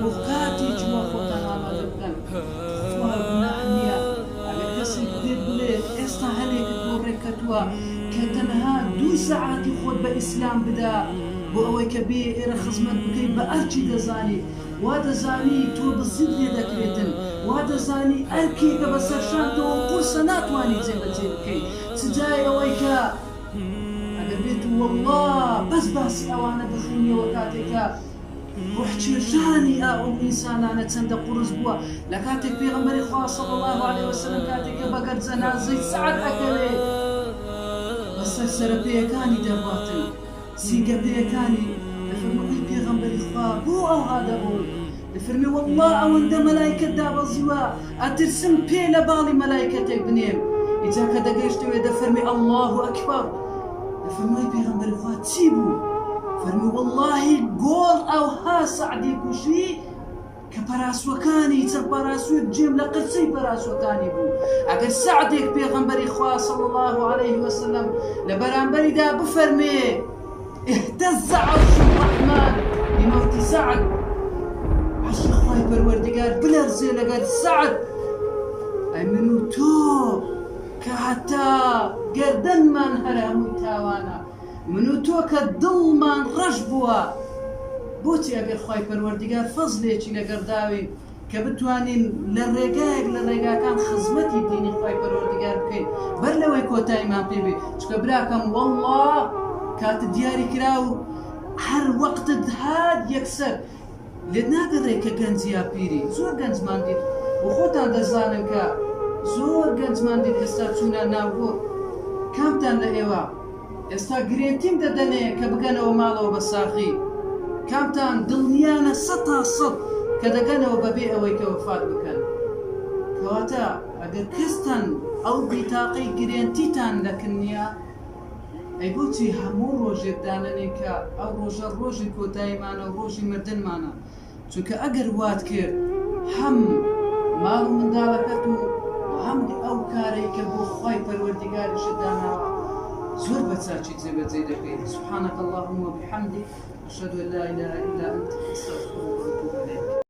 بۆ کاتێکی وا خۆتان ئامادە بکەن خوا گوناح نییە ئەگەر کەسێک بێت بڵێ ئێستا هەلێکت بۆ ڕێککەوتووە کە تەنها 2 سەعاتی خۆت بە ئیسلام بدا بۆ ئەوەی کە بێ ئێرە خزمەت بکەیت بە ئەرچی دەزانی وا دەزانی تۆ بزیت لێ دەکرێتن وا دەزانی ئەرکێکە بەسەر شانتەوە قورسە ناتوانانی جێبەجێ بکەیت چجای ئەوەی کە ئەگەر بێت وەڵڵا بەس باسی ئەوانە بخینەوە کاتێکە ڕوحکێشانی ئەو ئینسانانە چەندە قورس بووە لە کاتێک پێغەمبەری خوا صلی الله علیه وسلم کاتێکە بەگەر جەنازەی سەعد ئەکەوێت بەسەر سەرەپێیەکانی دەڕاتن سیگەپێیەکانی دەفەرمووی پێغەمبەری خوا بۆ ئەوها دەبوون دەفەرمی وەڵڵا ئەوەندە مەلایکەت دابەزیوە ئەترسم پێ لە باڵی مەلایکەتێک بنێم ئیجا کە دەگەیشتەوێ دەفەرمی ئەڵڵاهو ئەکبەر دەفەرمووی پێغەمبەری خوا چی بوو فەرمی وەڵڵاهی گۆڵ ئەوها سەعدی کوشی کە پەراسوەکانی چەند پەراسوێک جێم لە قرچەی پەراسوەکانی بوو ئەگەر سەعدێک پێغەمبەری خوا صلی الله علیه وسلم لە بەرامبەریدا بفەرمێ اهتز عرش الرحمن بموت سعد عرش خوای پەروەردگار بلەرزێ لەگەر سعد ئەی من و تۆ کە هەتا گەردەنمان هەرە هەمووی تاوانە من و تۆ کە دڵمان ڕەش بووە بۆچی ئەگەر خوای پەروەردگار فەزلێکی لەگەرداوین کە بتوانین لە ڕێگایەک لە ڕێگاکان خزمەتی دینی خوای پەروەردگار بکەین بەر لەوەی کۆتاییمان پێ بێ چکە براکەم وەڵڵا کاتت دیاری کرا و هەر وەقتت هات یەکسەر لێت ناگەڕێ کە گەنج یا پیری زۆر گەنجمان دیت بۆ خۆتان دەزانن کە زۆر گەنجمان دیت ئێستا چوونە ناوگۆ کامتان لە ئێوە ئێستا گرێنتیم دەدەنێ کە بگەنەوە ماڵەوە بە ساخی کامتان دڵنیانە 100% کە دەگەنەوە بەبێ ئەوەی کە وەفات بکەن کەواتە ئەگەر کەستان ئەو بیتاقەی گرێنتیتان لەکن نییە ئەی بۆچی هەموو ڕۆژێک دانەنێ کە ئەو ڕۆژە ڕۆژی کۆتاییمانە و ڕۆژی مردنمانە چونکە ئەگەر وات کرد هەم ماڵ و منداڵەکەت و هەم ئەو کارەی کە بۆ خوای پەروەردگاریشت داناوە زۆر بەچاکی جێبەجێ دەکەیت سبحانك اللهم وبحمدك أشهد أن لا إله إلا أنت أستغفرك وأتوب إليك